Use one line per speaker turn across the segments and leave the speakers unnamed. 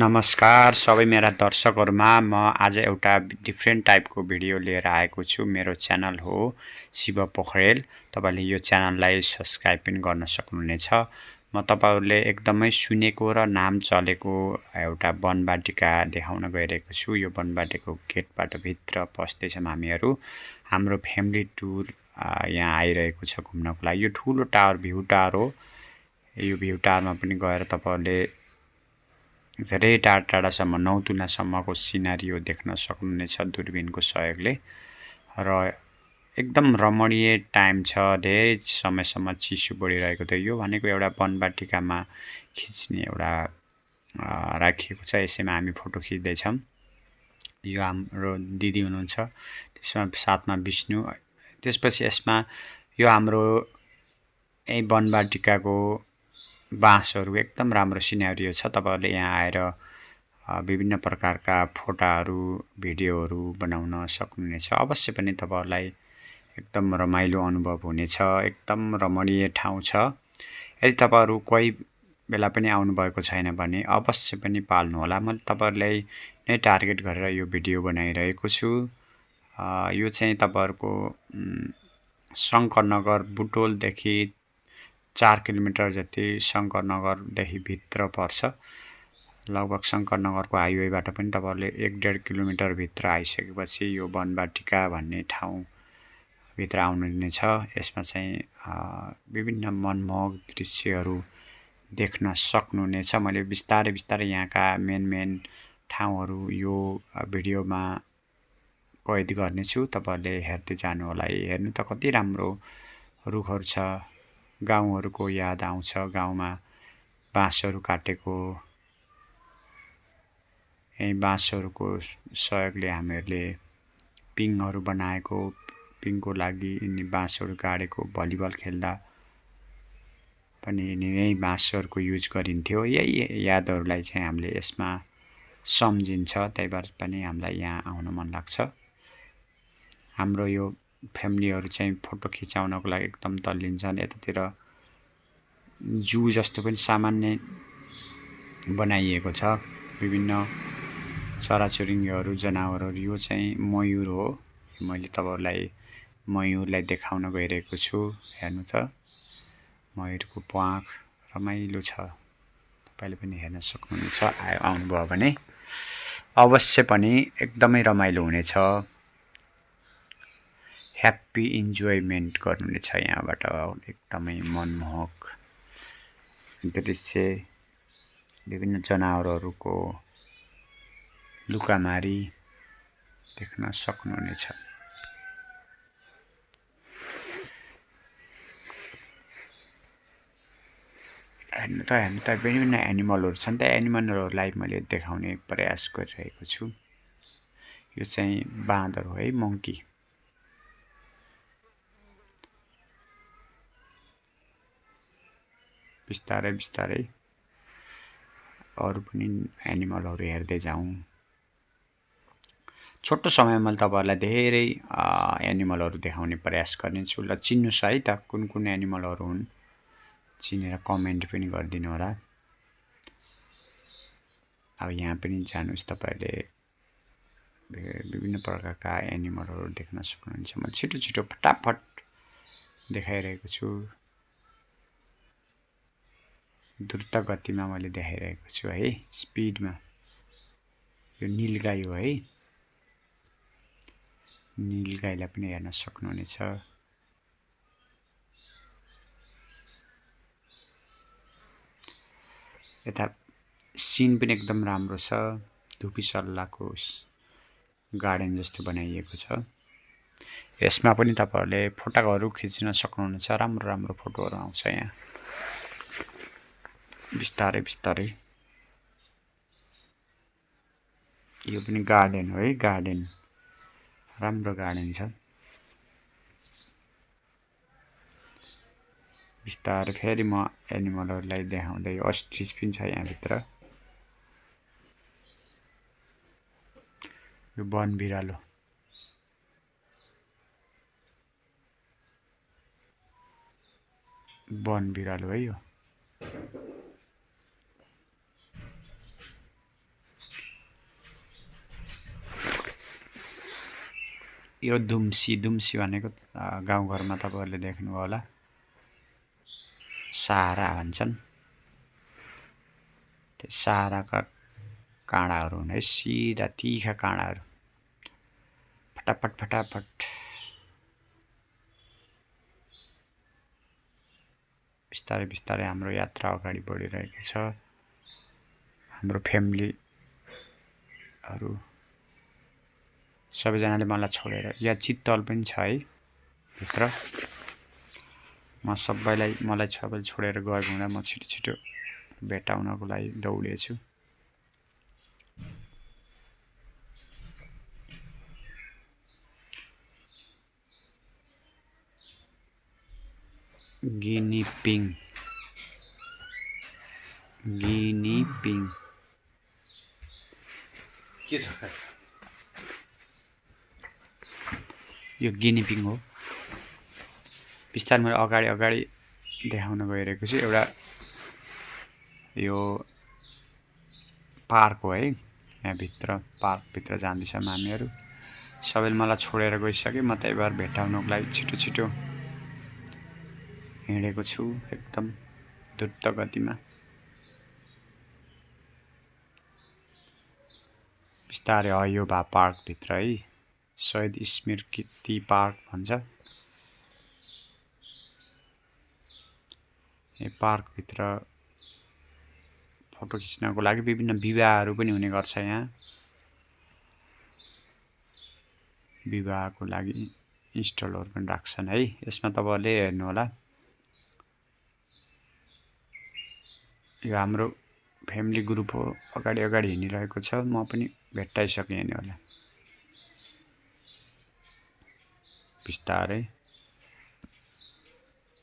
नमस्कार सबै मेरा दर्शकहरुमा म आज एउटा डिफ्रेन्ट टाइपको भिडियो लिएर आएको छु। मेरो च्यानल हो शिव पोखरेल। तपाईले यो च्यानललाई सब्स्क्राइब पनि गर्न सक्नुहुनेछ। म तपाईहरुले एकदमै सुनेको र नाम चलेको एउटा बनबाटिका देखाउन गइरहेको छु। यो बनबाटिकाको गेटबाट भित्र पस्दैछौं हामीहरु। हाम्रो फ्यामिली टुर यहाँ आइरहेको छ घुम्नको लागि। यो ठूलो टावर भ्यू टावर हो। यो भ्यू टावरमा पनि गएर तपाईहरुले धेरै टाढासम्म नौतुनासम्मको सिनारियो देख्न सक्नुहुनेछ दूरबीनको सहयोगले। र एकदम रमणीय टाइम छ। धेरै समयसम्म चिसो बढिरहेको थियो। यो भनेको एउटा बनबाटिकामा खिच्ने एउटा राखिएको छ। यसैमा हामी फोटो खिच्दै छौं। यो हाम्रो दिदी हुनुहुन्छ। त्यसमा साथमा विष्णु। त्यसपछि यसमा यो हाम्रो बनबाटिकाको बाँसहरु एकदम राम्रो सिनारियो छ। तपाईहरुले यहाँ आएर विभिन्न प्रकारका फोटाहरु भिडियोहरु बनाउन सक्नुहुनेछ। अवश्य पनि तपाईहरुलाई एकदम रमाइलो अनुभव हुनेछ। एकदम रमणीय ठाउँ छ। यदि तपाईहरु कोही बेला पनि आउनु भएको छैन भने अवश्य पनि पाल्नु होला। म तपाईहरुलाई नै टार्गेट गरेर यो भिडियो बनाइरहेको छु। यो चाहिँ तपाईहरुको शंकरनगर बुटोलदेखि 4 किलोमिटर जति शंकरनगरदेखि भित्र पर्छ। लगभग शंकरनगरको हाइवेबाट पनि तपाईहरुले 1.5 किलोमिटर भित्र आइसकेपछि यो बनबाटिका भन्ने ठाउँ भित्र आउनुहुनेछ। यसमा चाहिँ विभिन्न मनमोहक दृश्यहरु देख्न सक्नुहुनेछ। मैले बिस्तारै यहाँका मेन ठाउँहरु यो भिडियोमा कैद गर्नेछु। तपाईहरुले हेर्दै जानु होला। हेर्नु त कति राम्रो रुखहरु छ। गाउँहरुको याद आउँछ। गाउँमा बाँसहरु काटेको यही बाँसहरुको सहयोगले हामीहरुले पिङहरु बनाएको, पिङको लागि यिनी बाँसहरु गाडेको, भलिबल खेल्दा पनि यही बाँसहरुको युज गरिन्थ्यो। यही यादहरुलाई चाहिँ हामीले यसमा सम्झिन्छ। त्यही भएर पनि हामीलाई यहाँ आउन मन लाग्छ। हाम्रो यो फ्यामिलीहरु चाहिँ फोटो खिचाउनको लागि एकदम तल्लिन्छन्। यतातिर जू जस्तो पनि सामान्य बनाइएको छ। विभिन्न चराचुरुङ्गीहरु, जनावरहरु। यो चाहिँ मयूर हो। मैले तपाईहरुलाई मयूरलाई देखाउन गइरहेको छु। हेर्नु त मयूरको प्वाँख रमाइलो छ। तपाईले पनि हेर्न सक्नुहुनेछ। आउनुभयो भने अवश्य पनि एकदमै रमाइलो हुनेछ। ह्याप्पी इन्जोयमेन्ट गर्नुहुनेछ। यहाँबाट एकदमै मनमोहक दृश्य, विभिन्न जनावरहरुको लुकामारी देख्न सक्नुहुनेछ। हेर्नु त विभिन्न एनिमलहरु छन्। त्यो एनिमलहरुलाई मैले देखाउने प्रयास गरिरहेको छु। यो चाहिँ बाँदर हो है, मंकी। बिस्तारै अरु पनि एनिमलहरु हेर्दै जाउँ। छोटो समयमा तपाईहरुलाई धेरै एनिमलहरु देखाउने प्रयास गर्नेछु। ल चिन्नुस् है त कुन एनिमलहरु हुन्। चिनेर कमेन्ट पनि गरिदिनु होला। अब यहाँ पनि जानुस् तपाईले विभिन्न प्रकारका एनिमलहरु देख्न सक्नुहुन्छ। म छिटो फटाफट देखाइरहेको छु। द्रुत गतिमा मैले देखाइरहेको छु है, स्पिडमा। यो नीलगाई हो है। नीलगाईलाई पनि हेर्न सक्नुहुनेछ। यता सीन पनि एकदम राम्रो छ। धुपीसल्लाको गार्डन जस्तो बनाइएको छ। यसमा पनि तपाईहरुले फोटोहरु खिच्न सक्नुहुनेछ। राम्रो फोटोहरु आउँछ यहाँ। बिस्तारै यो पनि गार्डन हो है, गार्डन। राम्रो गार्डन छ। बिस्तारै फेरि म एनिमलहरुलाई देखाउँदै अस्ट्रिच पनि छ यहाँ भित्र। यो वन बिरालो है यो। यो दुम्सी भनेको गाउँघरमा तपाईहरुले देख्नुभयो होला, सारा भन्छन्। त्यो साराका काँडाहरू हुन् है, सिधा तीखा काँडाहरू, फटाफट बिस्तारै बिस्तारै हाम्रो यात्रा अगाडि बढिरहेको छ। हाम्रो फ्यामिलीहरू सबैजनाले मलाई छोडेर, यहाँ चित्तल पनि छ है भित्र। मलाई सबैले छोडेर गएको हुँदा म छिटो छिटो भेटाउनको लागि दौडेछु। गिनी पिङ के छ? यो गिनी पिङ हो। बिस्तारै मैले अगाडि देखाउन गइरहेको छु। एउटा यो पार्क हो है, यहाँ भित्र पार्कभित्र जाँदैछौँ हामीहरू। सबैले मलाई छोडेर गइसके, म त्यही भएर भेटाउनको लागि छिटो छिटो हिँडेको छु एकदम द्रुत गतिमा। बिस्तारै हयो भा पार्कभित्र है, शहीद स्मृति पार्क भन्छ। यो पार्कभित्र फोटो खिच्नको लागि विभिन्न विवाहहरू पनि हुने गर्छ। यहाँ विवाहको लागि इन्स्टलहरू पनि राख्छन् है। यसमा तपाईहरुले हेर्नु होला, यो हाम्रो फ्यामिली ग्रुप हो, अगाडि हिँडिरहेको छ। म पनि भेट्टाइसकेँ नि होला। बिस्तारै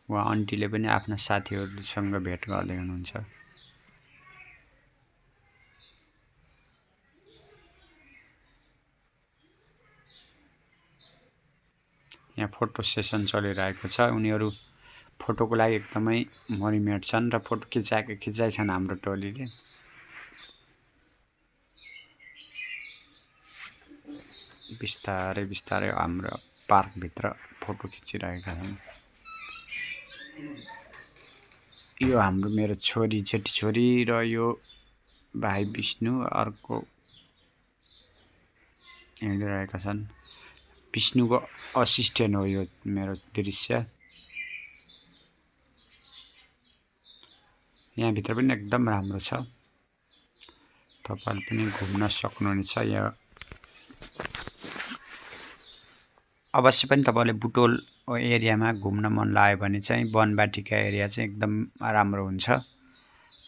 उहाँ आन्टीले पनि आफ्ना साथीहरूसँग भेट गर्दै हुनुहुन्छ। यहाँ फोटो सेसन चलिरहेको छ। उनीहरू फोटोको लागि एकदमै मरिमेट छन् र फोटो खिचाइछन् हाम्रो टोलीले। बिस्तारै हाम्रो पार्कभित्र फोटो खिचिरहेका छन्। यो हाम्रो मेरो जेठी छोरी र यो भाइ विष्णु अर्को हिँडिरहेका छन्। विष्णुको असिस्टेन्ट हो यो मेरो दृश्य। यहाँ भित्र पनि एकदम राम्रो छ, तपाईहरुले पनि घुम्न सक्नुहुनेछ। यहाँ अवश्य पनि तपाईहरुले बुटोल एरियामा घुम्न मन लाग्यो भने चाहिँ बनबाटिका एरिया चाहिँ एकदम राम्रो हुन्छ।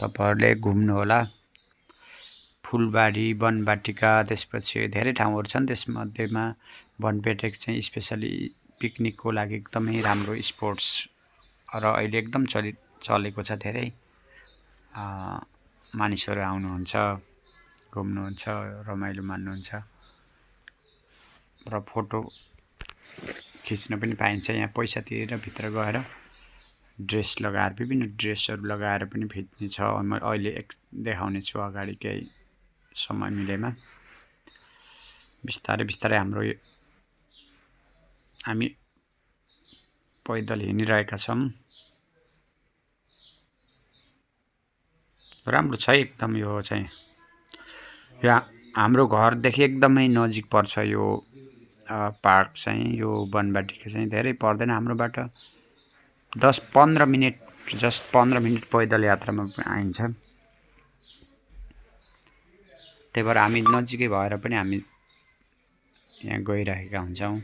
तपाईहरुले घुम्नु होला। फुलबारी, बनबाटिका, त्यसपछि धेरै ठाउँहरू छन्। त्यसमध्येमा बनपेटेक चाहिँ स्पेशली पिकनिकको लागि एकदमै राम्रो स्पोर्ट्स र अहिले एकदम चलेको छ। धेरै मानिसहरू आउनुहुन्छ, घुम्नुहुन्छ, रमाइलो मान्नुहुन्छ र फोटो खिच्न पनि पाइन्छ। यहाँ पैसा तिरेर भित्र गएर ड्रेस लगाएर, विभिन्न ड्रेसहरू लगाएर पनि खिच्ने छ। म अहिले देखाउने छु अगाडि केही समय मिलेमा। बिस्तारै हामी पैदल हिँडिरहेका छौँ। राम्रो छ एकदम। यो चाहिँ हाम्रो घरदेखि एकदमै नजिक पर्छ यो पार्क चाहिँ। यो बनबाटिका चाहिँ धेरै पर्दैन हाम्रोबाट, 10-15 मिनट, जस्ट 15 मिनट पैदल यात्रामा आइन्छ। त्यही भएर हामी नजिकै भएर पनि हामी यहाँ गइरहेका हुन्छौँ।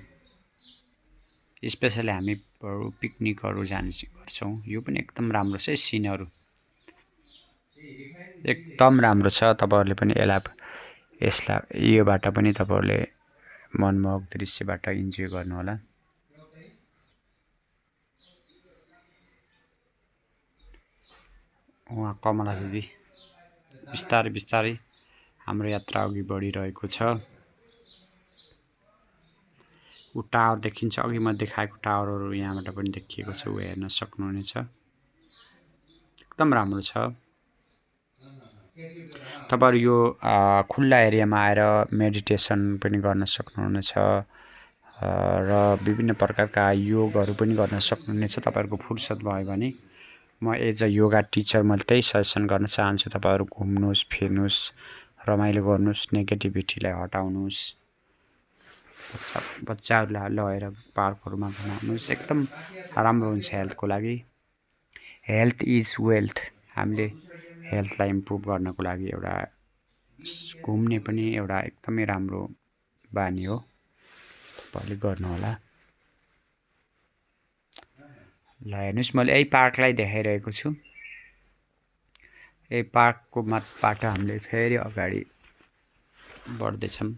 स्पेशली हामी पिकनिकहरू जाने गर्छौँ। यो पनि एकदम राम्रो छ, सिनहरू एकदम राम्रो छ। तपाईहरुले पनि यसलाई योबाट पनि तपाईहरुले मनमोहक दृश्यबाट इन्जोय गर्नु होला। उहाँ कमला दिदी बिस्तारै हाम्रो यात्रा अघि बढिरहेको छ। उ टावर देखिन्छ, अघि म देखाएको टावरहरू यहाँबाट पनि देखिएको छ, उ हेर्न सक्नुहुनेछ। एकदम राम्रो छ। तपाईहरु यो खुल्ला एरियामा आएर मेडिटेसन पनि गर्न सक्नुहुनेछ र विभिन्न प्रकारका योगहरू पनि गर्न सक्नुहुनेछ तपाईँहरूको फुर्सद भयो भने। म एज अ योगा टिचर मैले त्यही सजेसन गर्न चाहन्छु, तपाईँहरू घुम्नुहोस्, फिर्नुहोस्, रमाइलो गर्नुहोस्, नेगेटिभिटीलाई हटाउनुहोस्, बच्चाहरूलाई लगेर पार्कहरूमा घुमाउनुहोस्, एकदम राम्रो हुन्छ हेल्थको लागि। Health is wealth. हामीले हेल्थलाई इम्प्रुभ गर्नको लागि एउटा घुम्ने पनि एउटा एकदमै राम्रो बानी हो, तपाईँले गर्नुहोला। ल हेर्नुहोस्, मैले यही पार्कलाई देखाइरहेको छु। यही पार्कको बाटो हामीले फेरि अगाडि बढ्दैछौँ।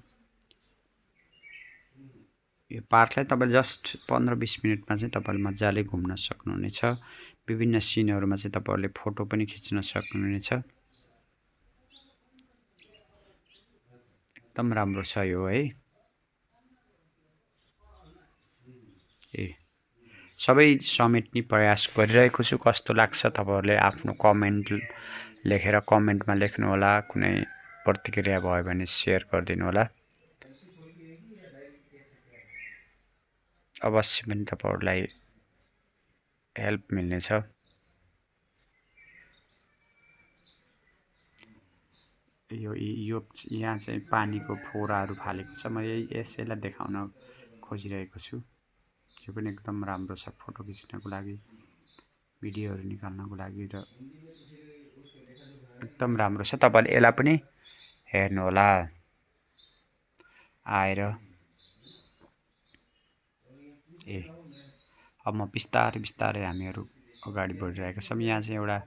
यो पार्कलाई तपाईँ जस्ट 15-20 मिनटमा चाहिँ तपाईँले मजाले घुम्न सक्नुहुनेछ। विभिन्न सिनहरूमा चाहिँ तपाईँहरूले फोटो पनि खिच्न सक्नुहुनेछ। एकदम राम्रो छ यो है। सबै समेट्ने प्रयास गरिरहेको छु। कस्तो लाग्छ तपाईँहरूले आफ्नो कमेन्ट लेखेर कमेन्टमा लेख्नुहोला। कुनै प्रतिक्रिया भयो भने सेयर गरिदिनु होला। अवश्य पनि तपाईँहरूलाई हेल्प मिल्नेछ। यो यहाँ चाहिँ पानीको फोहराहरू फालेको छ। म यसैलाई देखाउन खोजिरहेको छु। यो पनि एकदम राम्रो छ फोटो खिच्नको लागि, भिडियोहरू निकाल्नको लागि, र एकदम राम्रो छ। तपाईँले यसलाई पनि हेर्नुहोला आएर। अब म बिस्तारै बिस्तारै हामीहरू अगाडि बढिरहेका छौँ। यहाँ चाहिँ एउटा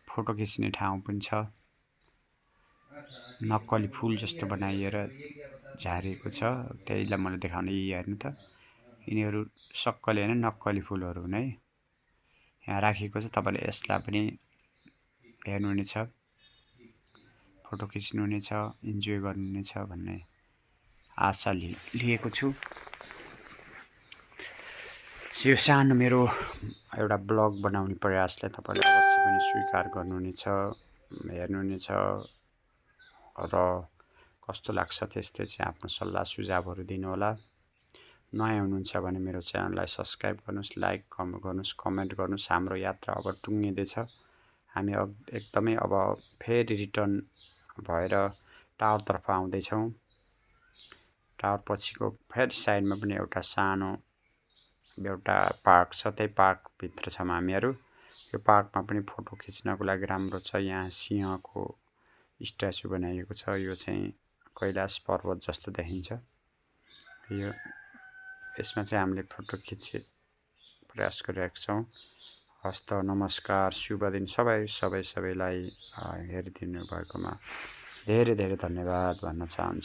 फोटो खिच्ने ठाउँ पनि छ। नक्कली फुल जस्तो बनाइएर झारिएको छ, त्यहीलाई मैले देखाउन। हेर्नु त, यिनीहरू सक्कली होइन, नक्कली फुलहरू हुन् है। यहाँ राखिएको छ। तपाईँले यसलाई पनि हेर्नुहुनेछ, फोटो खिच्नुहुनेछ, इन्जोय गर्नुहुनेछ भन्ने आशा लिएको छु। यो सानो मेरो एउटा ब्लग बनाउने प्रयासलाई तपाईँले अवश्य पनि स्वीकार गर्नुहुनेछ, हेर्नुहुनेछ, र कस्तो लाग्छ त्यस्तै चाहिँ आफ्नो सल्लाह सुझावहरू दिनुहोला। नयाँ हुनुहुन्छ भने मेरो च्यानललाई सब्सक्राइब गर्नुहोस्, लाइक गर्नुहोस्, कमेन्ट गर्नुहोस्। हाम्रो यात्रा अब टुङ्गिँदैछ। हामी एकदमै अब फेरि रिटर्न भएर टावरतर्फ आउँदैछौँ। टावर पछिको फेरि साइडमा पनि एउटा सानो एउटा पार्क छ, त्यही पार्कभित्र छौँ हामीहरू। यो पार्कमा पनि फोटो खिच्नको लागि राम्रो छ। यहाँ सिंहको स्ट्याचु बनाइएको छ। यो चाहिँ कैलाश पर्वत जस्तो देखिन्छ। यसमा चाहिँ हामीले फोटो खिच्ने प्रयास गरिरहेका छौँ। हस्त नमस्कार, शुभ दिन सबैलाई हेरिदिनु भएकोमा धेरै धेरै धन्यवाद भन्न चाहन्छु।